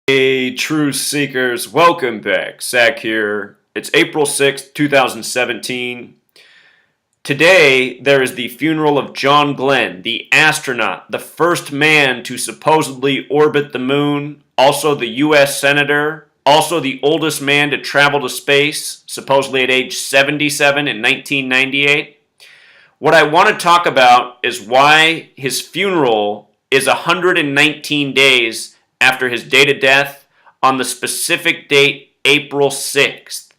Hey, truth seekers, welcome back. Zach here. It's April 6th, 2017. Today, there is the funeral of John Glenn, the astronaut, the first man to supposedly orbit the moon, also the U.S. Senator, also the oldest man to travel to space, supposedly at age 77 in 1998. What I want to talk about is why his funeral is 119 days after his date of death on the specific date, April 6th.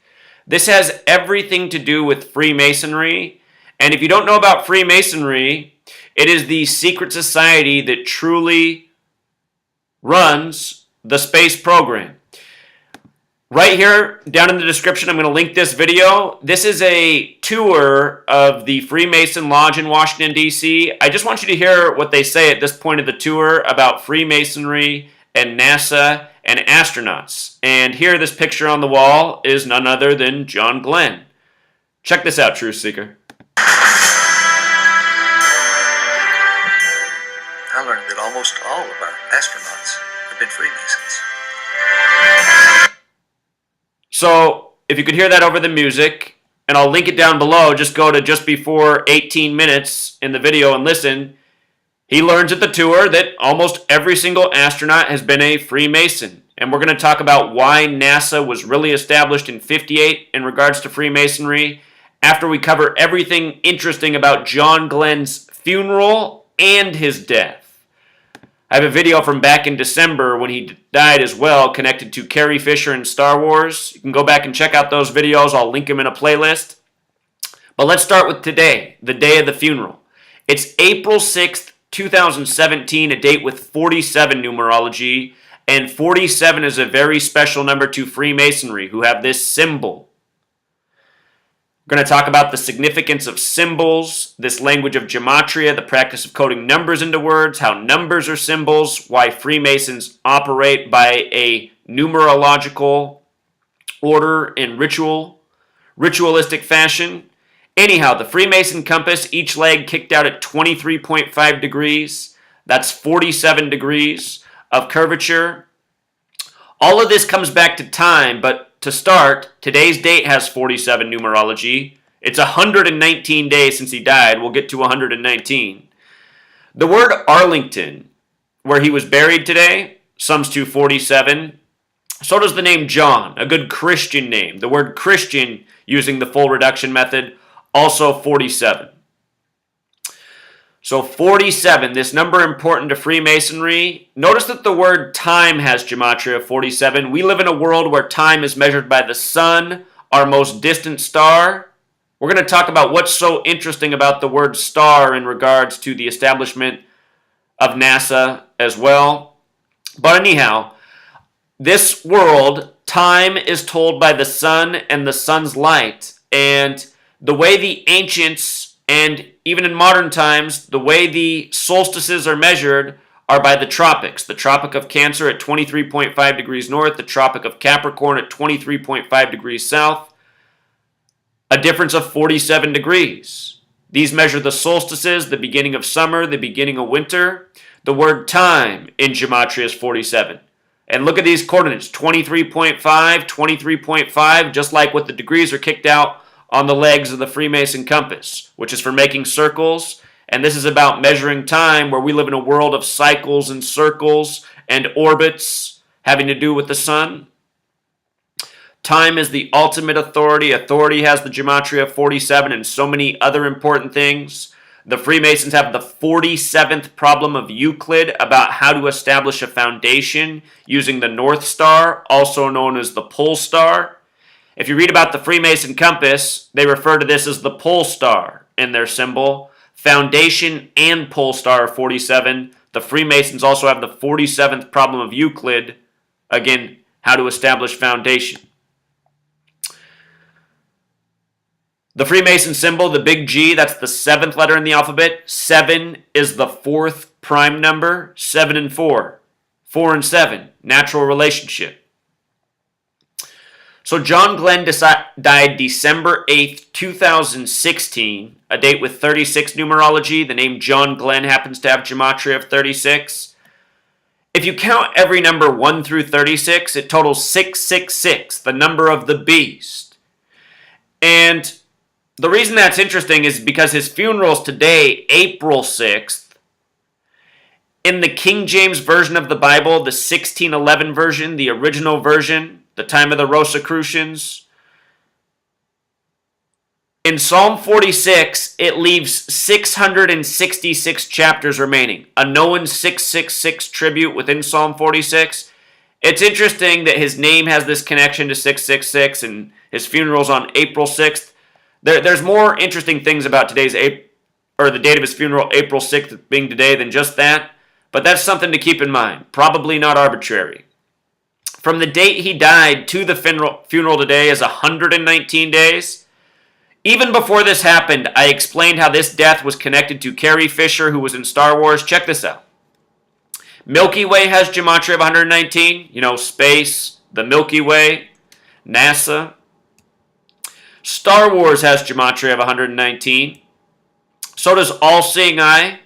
This has everything to do with Freemasonry, and if you don't know about Freemasonry, it is the secret society that truly runs the space program. Right here, down in the description, I'm going to link this video. This is a tour of the Freemason Lodge in Washington, D.C. I just want you to hear what they say at this point of the tour about Freemasonry and NASA and astronauts. And here, this picture on the wall is none other than John Glenn. Check this out, Truth Seeker. I learned that almost all of our astronauts have been Freemasons. So, if you could hear that over the music, and I'll link it down below, just go to just before 18 minutes in the video and listen. He learns at the tour that almost every single astronaut has been a Freemason. And we're going to talk about why NASA was really established in '58 in regards to Freemasonry after we cover everything interesting about John Glenn's funeral and his death. I have a video from back in December when he died as well, connected to Carrie Fisher and Star Wars. You can go back and check out those videos. I'll link them in a playlist. But let's start with today, the day of the funeral. It's April 6th, 2017, a date with 47 numerology, and 47 is a very special number to Freemasonry, who have this symbol. We're going to talk about the significance of symbols, this language of gematria, the practice of coding numbers into words, how numbers are symbols, why Freemasons operate by a numerological order and ritualistic fashion. Anyhow, the Freemason compass, each leg kicked out at 23.5 degrees. That's 47 degrees of curvature. All of this comes back to time, but to start, today's date has 47 numerology. It's 119 days since he died. We'll get to 119. The word Arlington, where he was buried today, sums to 47. So does the name John, a good Christian name. The word Christian, using the full reduction method, also 47. So 47, this number important to Freemasonry. Notice that the word time has gematria 47. We live in a world where time is measured by the sun, our most distant star. We're going to talk about what's so interesting about the word star in regards to the establishment of NASA as well. But anyhow, this world, time is told by the sun and the sun's light. And the way the ancients, and even in modern times, the way the solstices are measured are by the tropics. The Tropic of Cancer at 23.5 degrees north, the Tropic of Capricorn at 23.5 degrees south, a difference of 47 degrees. These measure the solstices, the beginning of summer, the beginning of winter. The word time in gematria is 47. And look at these coordinates, 23.5, 23.5, just like what the degrees are kicked out on the legs of the Freemason compass, which is for making circles. And this is about measuring time, where we live in a world of cycles and circles and orbits having to do with the sun. Time is the ultimate authority. Authority has the gematria 47 and so many other important things. The Freemasons have the 47th problem of Euclid about how to establish a foundation using the North Star, also known as the pole star. If you read about the Freemason compass, they refer to this as the pole star in their symbol. Foundation and pole star are 47. The Freemasons also have the 47th problem of Euclid. Again, how to establish foundation. The Freemason symbol, the big G, that's the 7th letter in the alphabet. 7 is the 4th prime number. 7 and 4. 4 and 7, natural relationship. So John Glenn died December 8th, 2016, a date with 36 numerology. The name John Glenn happens to have gematria of 36. If you count every number 1 through 36, it totals 666, the number of the beast. And the reason that's interesting is because his funeral's today, April 6th. In the King James Version of the Bible, the 1611 version, the original version, the time of the Rosicrucians, in Psalm 46, it leaves 666 chapters remaining. A known 666 tribute within Psalm 46. It's interesting that his name has this connection to 666 and his funeral's on April 6th. There's more interesting things about the date of his funeral, April 6th being today, than just that. But that's something to keep in mind. Probably not arbitrary. From the date he died to the funeral today is 119 days. Even before this happened, I explained how this death was connected to Carrie Fisher, who was in Star Wars. Check this out. Milky Way has Gematria of 119. You know, space, the Milky Way, NASA. Star Wars has Gematria of 119. So does All-Seeing Eye.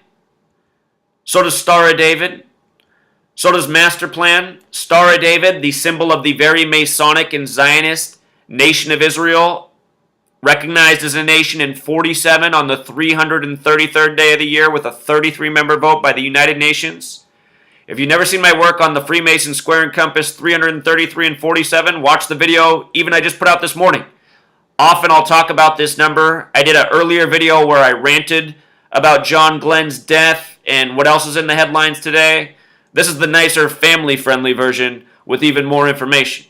So does Star of David. So does Master Plan. Star of David, the symbol of the very Masonic and Zionist nation of Israel, recognized as a nation in 47 on the 333rd day of the year with a 33-member vote by the United Nations. If you've never seen my work on the Freemason Square and Compass 333 and 47, watch the video even I just put out this morning. Often I'll talk about this number. I did an earlier video where I ranted about John Glenns' death and what else is in the headlines today. This is the nicer, family-friendly version with even more information.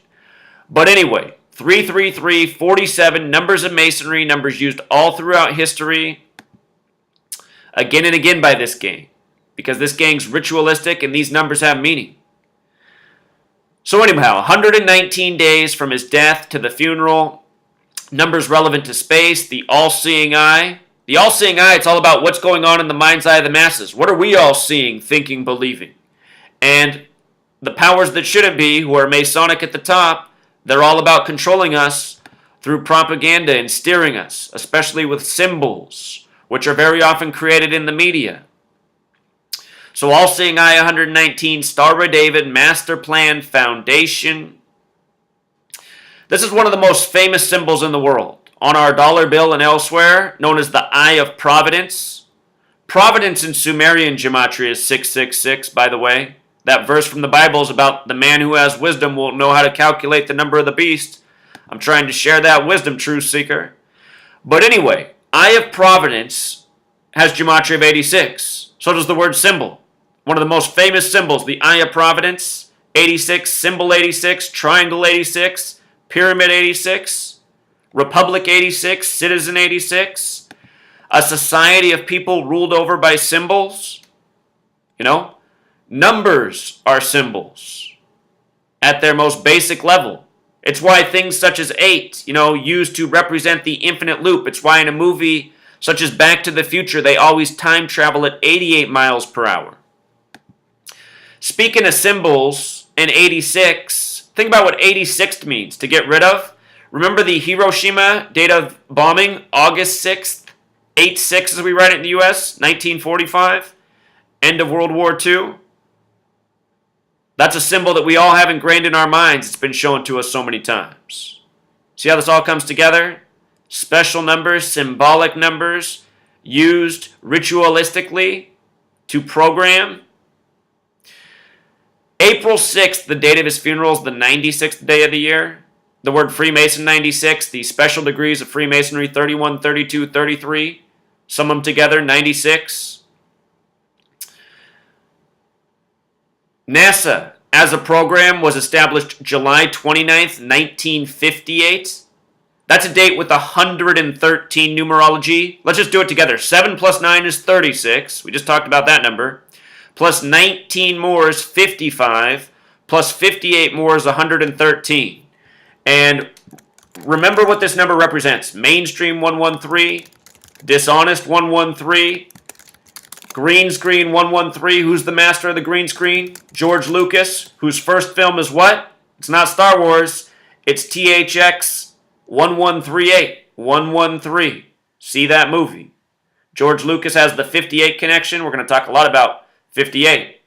But anyway, 333, 47, numbers of Masonry, numbers used all throughout history, again and again by this gang, because this gang's ritualistic and these numbers have meaning. So anyhow, 119 days from his death to the funeral, numbers relevant to space, the all-seeing eye. The all-seeing eye, it's all about what's going on in the mind's eye of the masses. What are we all seeing, thinking, believing? And the powers that shouldn't be, who are Masonic at the top, they're all about controlling us through propaganda and steering us, especially with symbols, which are very often created in the media. So All-Seeing Eye 119, Star of David, Master Plan, Foundation. This is one of the most famous symbols in the world. On our dollar bill and elsewhere, known as the Eye of Providence. Providence in Sumerian gematria is 666, by the way. That verse from the Bible is about the man who has wisdom will know how to calculate the number of the beast. I'm trying to share that wisdom, truth seeker. But anyway, Eye of Providence has Gematria of 86. So does the word symbol. One of the most famous symbols, the Eye of Providence, 86, symbol 86, triangle 86, pyramid 86, republic 86, citizen 86, a society of people ruled over by symbols. You know? Numbers are symbols at their most basic level. It's why things such as 8, used to represent the infinite loop. It's why in a movie such as Back to the Future, they always time travel at 88 miles per hour. Speaking of symbols, in 86, think about what 86 means, to get rid of. Remember the Hiroshima date of bombing, August 6th, 8/6 as we write it in the U.S., 1945, end of World War II. That's a symbol that we all have ingrained in our minds. It's been shown to us so many times. See how this all comes together? Special numbers, symbolic numbers, used ritualistically to program. April 6th, the date of his funeral, is the 96th day of the year. The word Freemason, 96. The special degrees of Freemasonry, 31, 32, 33. Sum them together, 96. NASA, as a program, was established July 29th, 1958. That's a date with 113 numerology. Let's just do it together. 7 plus 9 is 36. We just talked about that number. Plus 19 more is 55. Plus 58 more is 113. And remember what this number represents. Mainstream 113. Dishonest 113. Green screen 113. Who's the master of the green screen? George Lucas, whose first film is what? It's not Star Wars. It's THX 1138. 113. See that movie. George Lucas has the 58 connection. We're going to talk a lot about 58.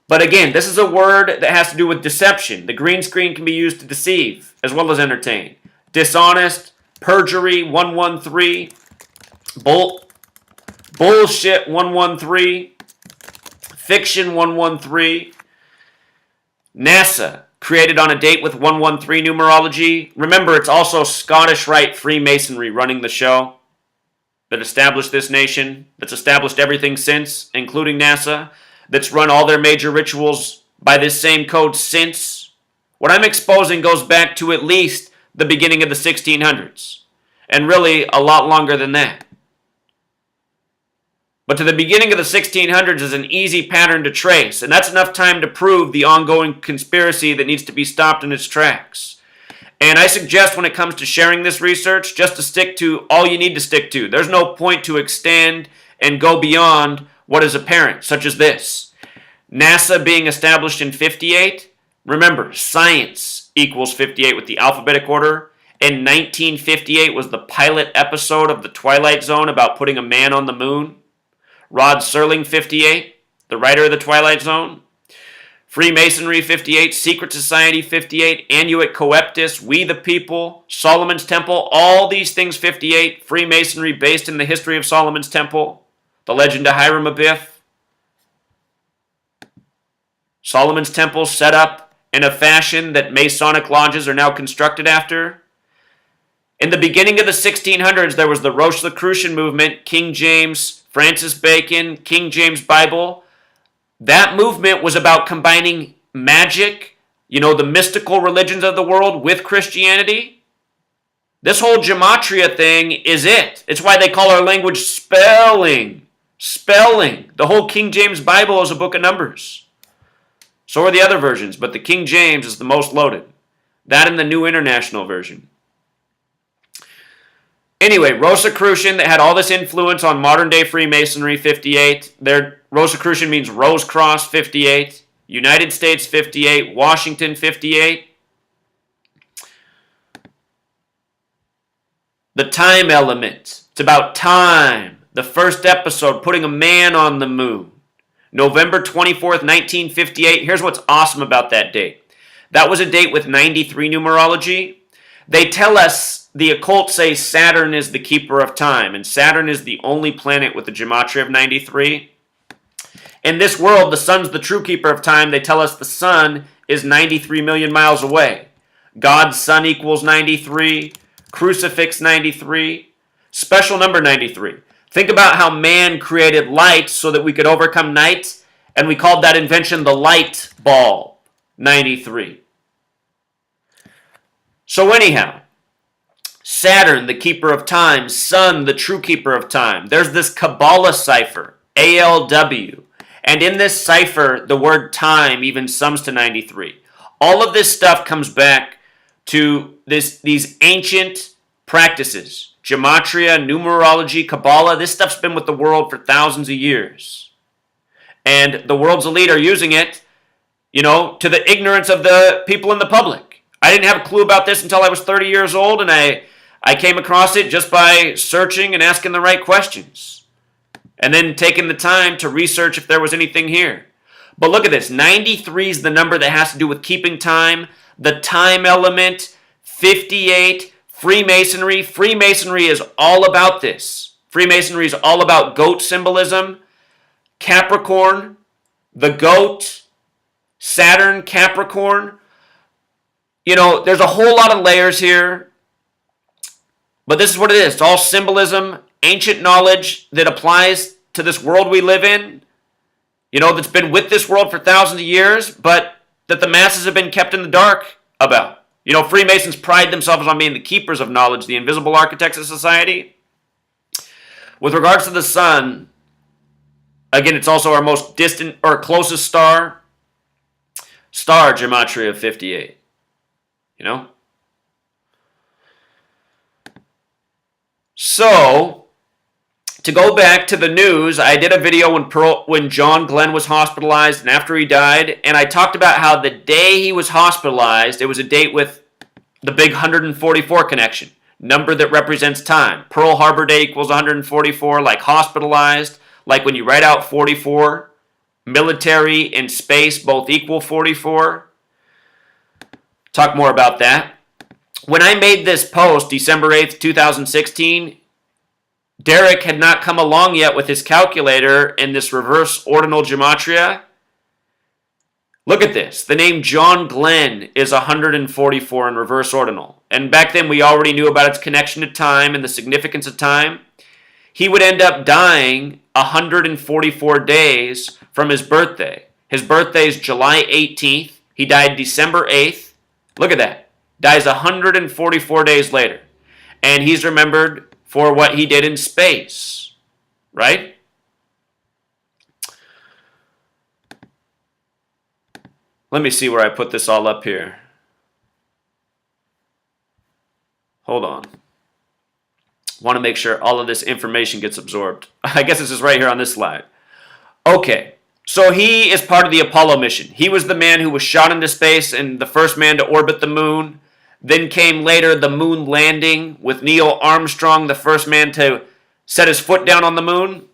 But again, this is a word that has to do with deception. The green screen can be used to deceive as well as entertain. Dishonest, perjury, 113, bullshit, 113, fiction, 113, NASA, created on a date with 113 numerology. Remember, it's also Scottish Rite Freemasonry running the show that established this nation, that's established everything since, including NASA, that's run all their major rituals by this same code since. What I'm exposing goes back to at least the beginning of the 1600s, and really a lot longer than that. But to the beginning of the 1600s is an easy pattern to trace, and that's enough time to prove the ongoing conspiracy that needs to be stopped in its tracks. And I suggest when it comes to sharing this research, just to stick to all you need to stick to. There's no point to extend and go beyond what is apparent, such as this. NASA being established in 58. Remember, science equals 58 with the alphabetic order. In 1958 was the pilot episode of The Twilight Zone about putting a man on the moon. Rod Serling, 58, the writer of The Twilight Zone. Freemasonry, 58, Secret Society, 58, Annuit Coeptus, We the People, Solomon's Temple, all these things, 58. Freemasonry based in the history of Solomon's Temple, the legend of Hiram Abiff. Solomon's Temple set up in a fashion that Masonic lodges are now constructed after. In the beginning of the 1600s, there was the Rosicrucian movement, King James, Francis Bacon, King James Bible. That movement was about combining magic, the mystical religions of the world, with Christianity. This whole gematria thing is it. It's why they call our language spelling. Spelling. The whole King James Bible is a book of numbers. So are the other versions, but the King James is the most loaded. That and the New International Version. Anyway, Rosicrucian, that had all this influence on modern-day Freemasonry, 58. Rosicrucian means Rose Cross, 58. United States, 58. Washington, 58. The time element. It's about time. The first episode, putting a man on the moon. November 24th, 1958. Here's what's awesome about that date. That was a date with 93 numerology. They tell us, the occult say Saturn is the keeper of time, and Saturn is the only planet with the gematria of 93. In this world, the sun's the true keeper of time. They tell us the sun is 93 million miles away. God's sun equals 93, crucifix 93, special number 93. Think about how man created light so that we could overcome night, and we called that invention the light bulb, 93. So anyhow, Saturn, the keeper of time, Sun, the true keeper of time. There's this Kabbalah cipher, ALW. And in this cipher, the word time even sums to 93. All of this stuff comes back to these ancient practices. Gematria, numerology, Kabbalah. This stuff's been with the world for thousands of years. And the world's elite are using it, to the ignorance of the people in the public. I didn't have a clue about this until I was 30 years old, and I came across it just by searching and asking the right questions. And then taking the time to research if there was anything here. But look at this. 93 is the number that has to do with keeping time. The time element, 58, Freemasonry. Freemasonry is all about this. Freemasonry is all about goat symbolism. Capricorn, the goat, Saturn, Capricorn. There's a whole lot of layers here. But this is what it is. It's all symbolism, ancient knowledge that applies to this world we live in. That's been with this world for thousands of years, but that the masses have been kept in the dark about. Freemasons pride themselves on being the keepers of knowledge, the invisible architects of society. With regards to the sun, again, it's also our most distant or closest star gematria of 58. So, to go back to the news, I did a video when John Glenns was hospitalized and after he died, and I talked about how the day he was hospitalized, it was a date with the big 144 connection, number that represents time. Pearl Harbor Day equals 144, like hospitalized, like when you write out 44, Military and space both equal 44. Talk more about that. When I made this post, December 8th, 2016, Derek had not come along yet with his calculator in this reverse ordinal gematria. Look at this. The name John Glenn is 144 in reverse ordinal. And back then we already knew about its connection to time and the significance of time. He would end up dying 144 days from his birthday. His birthday is July 18th. He died December 8th. Look at that. Dies 144 days later. And he's remembered for what he did in space. Right? Let me see where I put this all up here. Hold on. Want to make sure all of this information gets absorbed. I guess this is right here on this slide. Okay, so he is part of the Apollo mission. He was the man who was shot into space and the first man to orbit the moon. Then came later the moon landing with Neil Armstrong, the first man to set his foot down on the moon.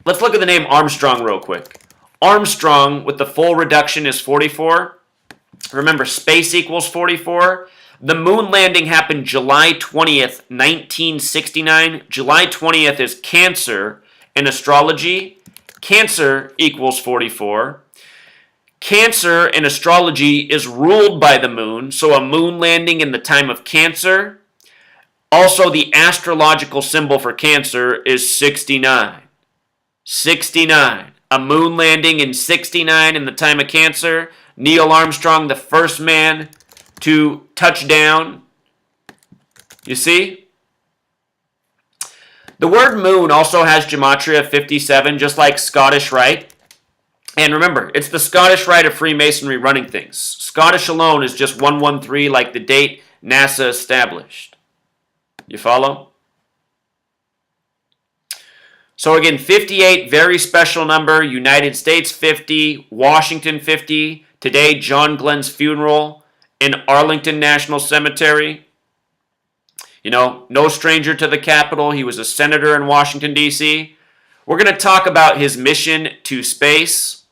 Let's look at the name Armstrong real quick. Armstrong with the full reduction is 44. Remember, space equals 44. The moon landing happened July 20th, 1969. July 20th is Cancer in astrology. Cancer equals 44. Cancer in astrology is ruled by the moon, so a moon landing in the time of Cancer. Also, the astrological symbol for Cancer is 69. 69. A moon landing in 69 in the time of Cancer. Neil Armstrong, the first man to touch down. You see? The word moon also has Gematria 57, just like Scottish Rite. And remember, it's the Scottish Rite of Freemasonry running things. Scottish alone is just 113, like the date NASA established. You follow? So again, 58, very special number. United States 50, Washington 50. Today, John Glenn's funeral in Arlington National Cemetery. You know, no stranger to the Capitol. He was a senator in Washington, D.C. We're going to talk about his mission to space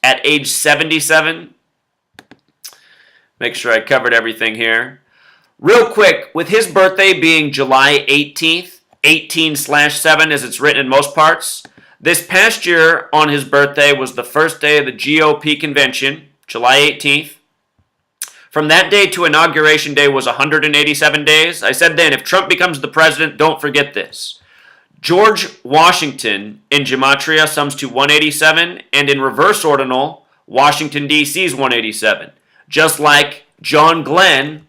at age 77. Make sure I covered everything here. Real quick, with his birthday being July 18th, 18/7 as it's written in most parts, this past year on his birthday was the first day of the GOP convention, July 18th. From that day to Inauguration Day was 187 days. I said then, if Trump becomes the president, don't forget this. George Washington in Gematria sums to 187, and in reverse ordinal, Washington, D.C. is 187. Just like John Glenn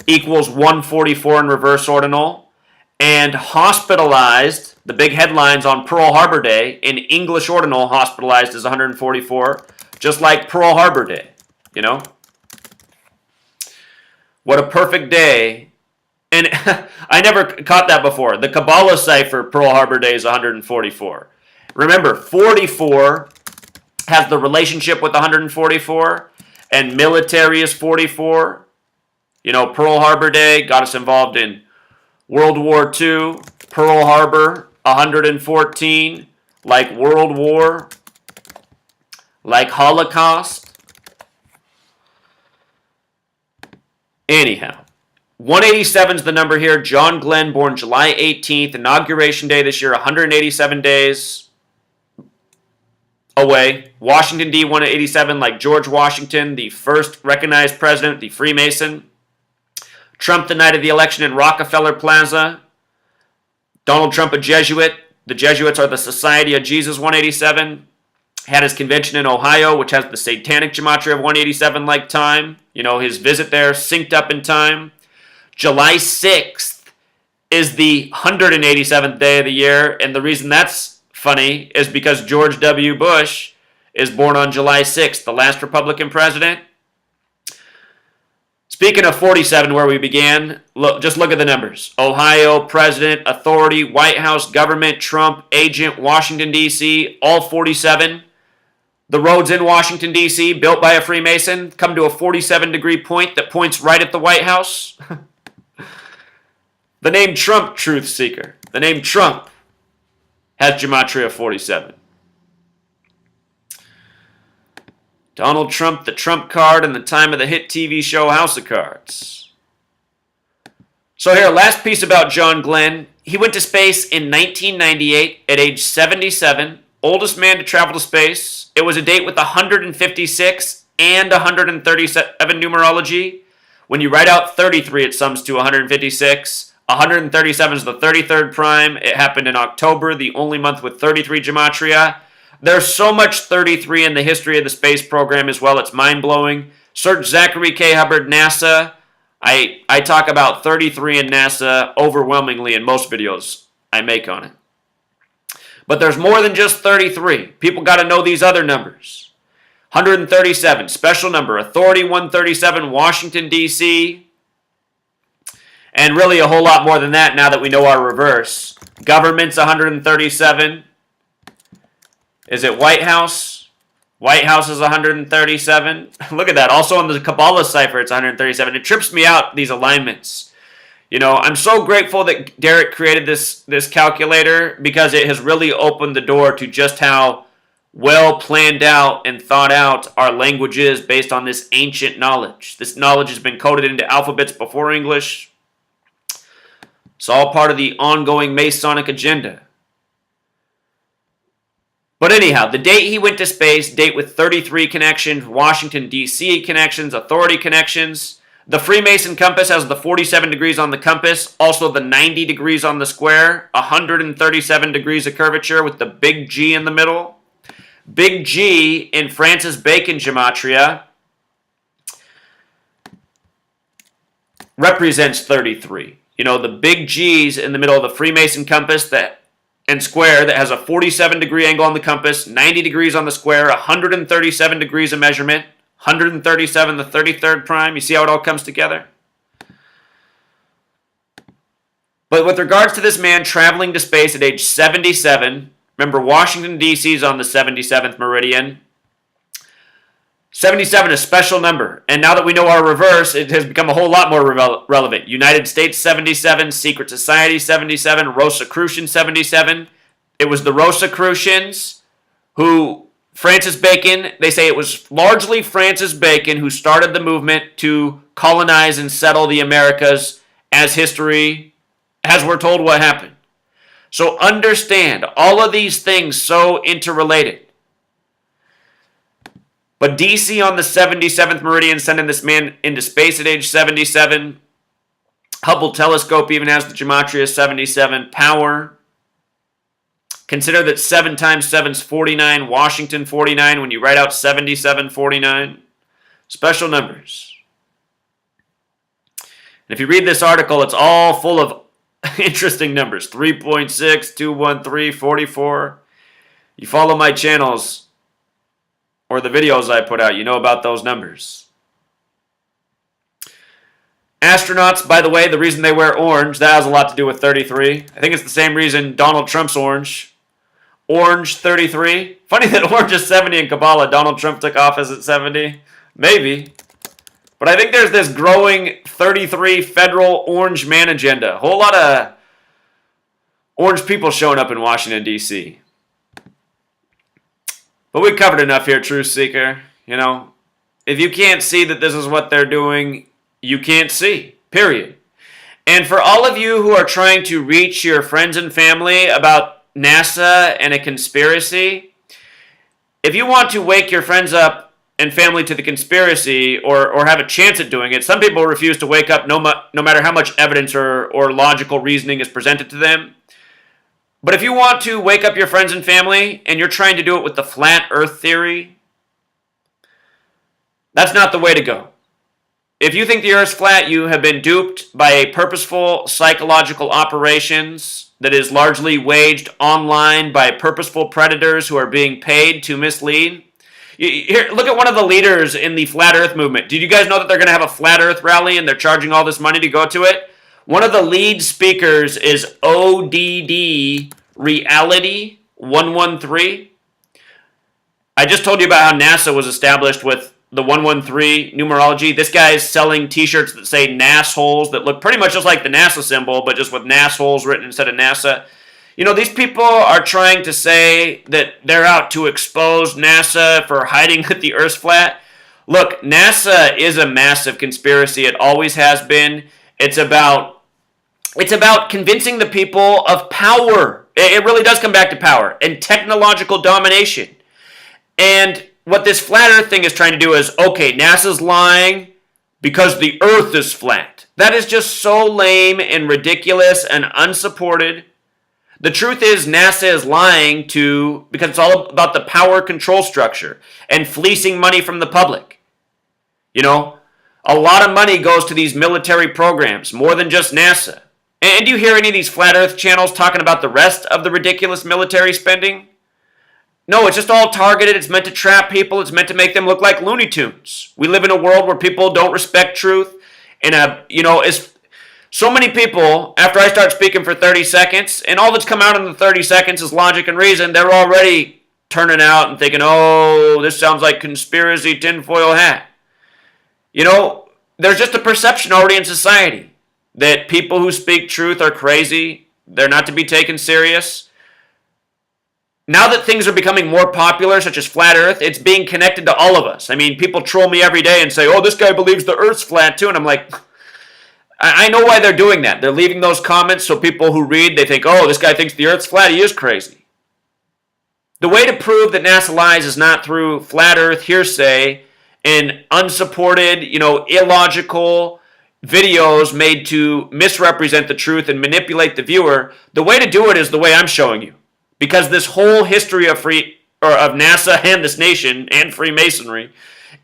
equals 144 in reverse ordinal, and hospitalized, the big headlines on Pearl Harbor Day, in English ordinal, hospitalized is 144, just like Pearl Harbor Day, you know? What a perfect day. And I never caught that before. The Kabbalah cipher Pearl Harbor Day is 144. Remember, 44 has the relationship with 144, and military is 44. You know, Pearl Harbor Day got us involved in World War II, Pearl Harbor, 114, like World War, like Holocaust. Anyhow, 187 is the number here. John Glenn, born July 18th, Inauguration Day this year, 187 days away. Washington, D, 187, like George Washington, the first recognized president, the Freemason. Trump the night of the election in Rockefeller Plaza. Donald Trump a Jesuit. The Jesuits are the Society of Jesus, 187. Had his convention in Ohio, which has the satanic gematria of 187 like time. You know, his visit there synced up in time. July 6th is the 187th day of the year, and the reason that's funny is because George W. Bush is born on July 6th, the last Republican president. Speaking of 47, where we began, just look at the numbers. Ohio, president, authority, White House, government, Trump, agent, Washington, D.C., all 47. The roads in Washington, D.C., built by a Freemason, come to a 47-degree point that points right at the White House. The name Trump, truth seeker. The name Trump has Gematria 47. Donald Trump, the Trump card, and the time of the hit TV show House of Cards. So here, last piece about John Glenn. He went to space in 1998 at age 77, oldest man to travel to space. It was a date with 156 and 137 numerology. When you write out 33, it sums to 156. 137 is the 33rd prime. It happened in October, the only month with 33 gematria. There's so much 33 in the history of the space program as well. It's mind-blowing. Search Zachary K. Hubbard, NASA. I talk about 33 in NASA overwhelmingly in most videos I make on it. But there's more than just 33. People got to know these other numbers. 137, special number. Authority 137, Washington, D.C. And really a whole lot more than that now that we know our reverse. Government's 137. Is it White House? White House is 137. Look at that. Also on the Kabbalah cipher, it's 137. It trips me out, these alignments. You know, I'm so grateful that Derek created this calculator because it has really opened the door to just how well planned out and thought out our language is based on this ancient knowledge. This knowledge has been coded into alphabets before English. It's all part of the ongoing Masonic agenda. But anyhow, the date he went to space, date with 33 connections, Washington, D.C. connections, authority connections. The Freemason compass has the 47 degrees on the compass, also the 90 degrees on the square, 137 degrees of curvature with the big G in the middle. Big G in Francis Bacon gematria represents 33. You know, the big G's in the middle of the Freemason compass and square that has a 47 degree angle on the compass, 90 degrees on the square, 137 degrees of measurement, 137 the 33rd prime. You see how it all comes together? But with regards to this man traveling to space at age 77, remember Washington, D.C. is on the 77th meridian. 77 is a special number. And now that we know our reverse, it has become a whole lot more relevant. United States 77, Secret Society 77, Rosicrucian 77. It was the Rosicrucians who, Francis Bacon, they say it was largely Francis Bacon who started the movement to colonize and settle the Americas as history, as we're told what happened. So understand, all of these things so interrelated. But DC on the 77th meridian, sending this man into space at age 77. Hubble telescope even has the Gematria 77 power. Consider that 7 times 7 is 49. Washington 49 when you write out 7749. Special numbers. And if you read this article, it's all full of interesting numbers. 3.6, 213, 44. You follow my channels or the videos I put out, you know about those numbers. Astronauts, by the way, the reason they wear orange, that has a lot to do with 33. I think it's the same reason Donald Trump's orange. Orange 33. Funny that orange is 70 in Kabbalah. Donald Trump took office at 70. Maybe. But I think there's this growing 33 federal orange man agenda. A whole lot of orange people showing up in Washington, D.C. But we covered enough here, Truth Seeker. You know, if you can't see that this is what they're doing, you can't see. Period. And for all of you who are trying to reach your friends and family about NASA and a conspiracy, if you want to wake your friends up and family to the conspiracy or have a chance at doing it, some people refuse to wake up no matter how much evidence or logical reasoning is presented to them. But if you want to wake up your friends and family and you're trying to do it with the flat earth theory, that's not the way to go. If you think the earth's flat, you have been duped by a purposeful psychological operations that is largely waged online by purposeful predators who are being paid to mislead. Here, look at one of the leaders in the flat earth movement. Did you guys know that they're going to have a flat earth rally and they're charging all this money to go to it? One of the lead speakers is ODD Reality 113. I just told you about how NASA was established with the 113 numerology. This guy's selling t-shirts that say NAS holes that look pretty much just like the NASA symbol, but just with NAS holes written instead of NASA. These people are trying to say that they're out to expose NASA for hiding that the Earth's flat. Look, NASA is a massive conspiracy. It always has been. It's about convincing the people of power. It really does come back to power and technological domination. And what this flat Earth thing is trying to do is, okay, NASA's lying because the Earth is flat. That is just so lame and ridiculous and unsupported. The truth is NASA is lying because it's all about the power control structure and fleecing money from the public. A lot of money goes to these military programs, more than just NASA. And do you hear any of these flat Earth channels talking about the rest of the ridiculous military spending? No, it's just all targeted. It's meant to trap people. It's meant to make them look like Looney Tunes. We live in a world where people don't respect truth. And, it's so many people, after I start speaking for 30 seconds, and all that's come out in the 30 seconds is logic and reason, they're already turning out and thinking, oh, this sounds like conspiracy tinfoil hat. There's just a perception already in society that people who speak truth are crazy. They're not to be taken serious. Now that things are becoming more popular, such as flat Earth, it's being connected to all of us. I mean, people troll me every day and say, oh, this guy believes the Earth's flat too. And I'm like, I know why they're doing that. They're leaving those comments so people who read, they think, oh, this guy thinks the Earth's flat. He is crazy. The way to prove that NASA lies is not through flat Earth hearsay and unsupported, illogical videos made to misrepresent the truth and manipulate the viewer. The way to do it is the way I'm showing you. Because this whole history of NASA and this nation and Freemasonry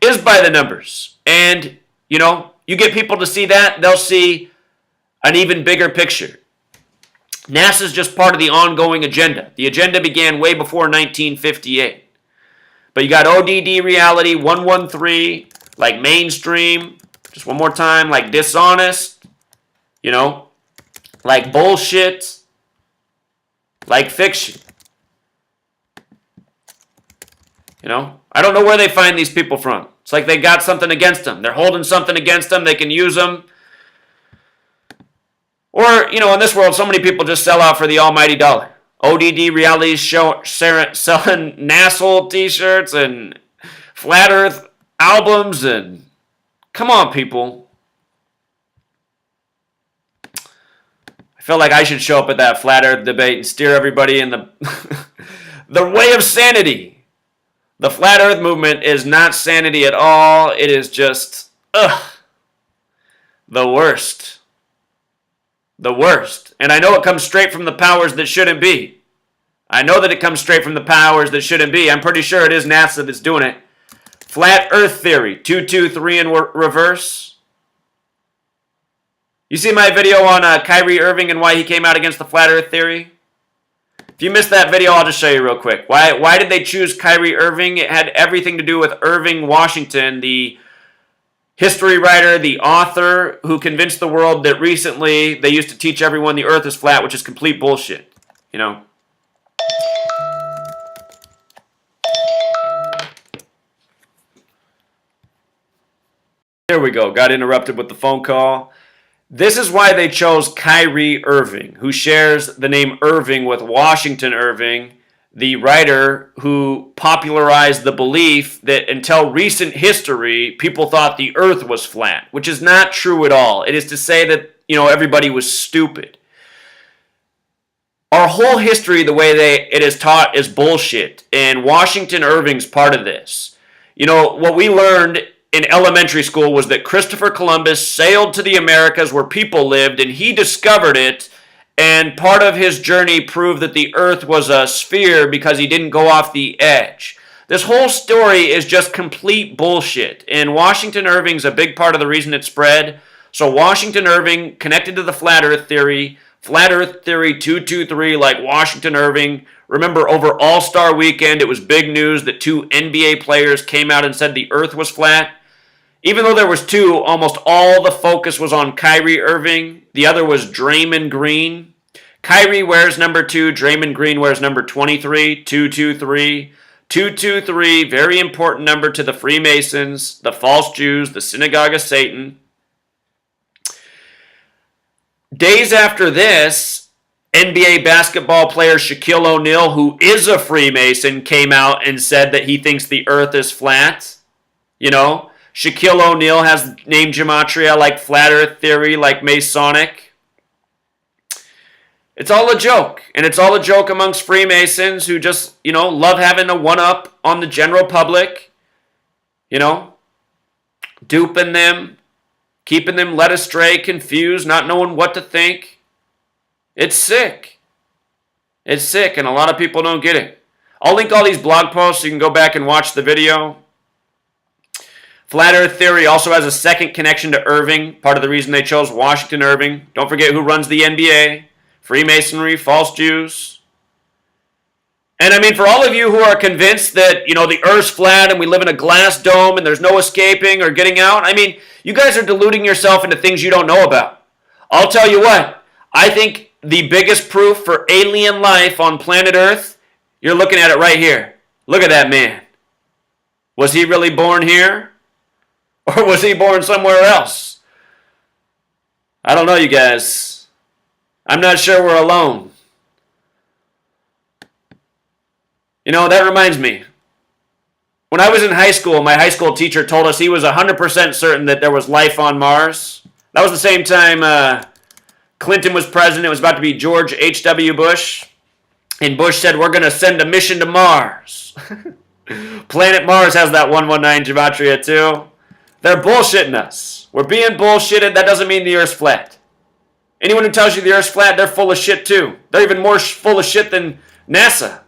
is by the numbers. And, you get people to see that, they'll see an even bigger picture. NASA is just part of the ongoing agenda. The agenda began way before 1958. But you got ODD reality, 113, like mainstream, just one more time, like dishonest, like bullshit, like fiction. I don't know where they find these people from. It's like they got something against them. They're holding something against them. They can use them. Or, in this world, so many people just sell out for the almighty dollar. ODD reality selling NASA t-shirts and flat Earth albums and come on, people. I feel like I should show up at that flat Earth debate and steer everybody in the the way of sanity. The flat Earth movement is not sanity at all. It is just, the worst. The worst. And I know it comes straight from the powers that shouldn't be. I know that it comes straight from the powers that shouldn't be. I'm pretty sure it is NASA that's doing it. Flat Earth theory, 223 in reverse. You see my video on Kyrie Irving and why he came out against the flat Earth theory? If you missed that video, I'll just show you real quick. Why did they choose Kyrie Irving? It had everything to do with Irving Washington, the history writer, the author, who convinced the world that recently they used to teach everyone the Earth is flat, which is complete bullshit. There we go. Got interrupted with the phone call. This is why they chose Kyrie Irving, who shares the name Irving with Washington Irving, the writer who popularized the belief that until recent history, people thought the Earth was flat, which is not true at all. It is to say that, everybody was stupid. Our whole history, the way it is taught, is bullshit, and Washington Irving's part of this. What we learned in elementary school was that Christopher Columbus sailed to the Americas where people lived and he discovered it, and part of his journey proved that the Earth was a sphere because he didn't go off the edge. This whole story is just complete bullshit, and Washington Irving's a big part of the reason it spread. So Washington Irving connected to the Flat Earth Theory 223 like Washington Irving. Remember, over All-Star Weekend, it was big news that 2 NBA players came out and said the Earth was flat. Even though there was 2, almost all the focus was on Kyrie Irving. The other was Draymond Green. Kyrie wears number 2. Draymond Green wears number 23. 223. 223, very important number to the Freemasons, the false Jews, the synagogue of Satan. Days after this, NBA basketball player Shaquille O'Neal, who is a Freemason, came out and said that he thinks the earth is flat. You know, Shaquille O'Neal has named Gematria like Flat Earth Theory, like Masonic. It's all a joke. And it's all a joke amongst Freemasons who just, love having a one-up on the general public. Duping them, keeping them led astray, confused, not knowing what to think. It's sick. It's sick, and a lot of people don't get it. I'll link all these blog posts so you can go back and watch the video. Flat Earth Theory also has a second connection to Irving, part of the reason they chose Washington Irving. Don't forget who runs the NBA, Freemasonry, false Jews. And I mean, for all of you who are convinced that, the earth's flat and we live in a glass dome and there's no escaping or getting out, I mean, you guys are deluding yourself into things you don't know about. I'll tell you what, I think the biggest proof for alien life on planet Earth, you're looking at it right here. Look at that man. Was he really born here? Or was he born somewhere else? I don't know, you guys. I'm not sure we're alone. That reminds me. When I was in high school, my high school teacher told us he was 100% certain that there was life on Mars. That was the same time Clinton was president. It was about to be George H.W. Bush. And Bush said, we're going to send a mission to Mars. Planet Mars has that 119 Gematria too. They're bullshitting us. We're being bullshitted. That doesn't mean the Earth's flat. Anyone who tells you the Earth's flat, they're full of shit too. They're even more full of shit than NASA,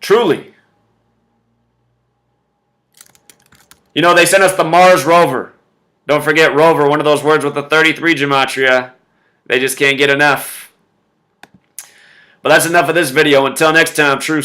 Truly. They sent us the Mars rover. Don't forget rover, one of those words with the 33 Gematria. They just can't get enough. But that's enough of this video. Until next time, True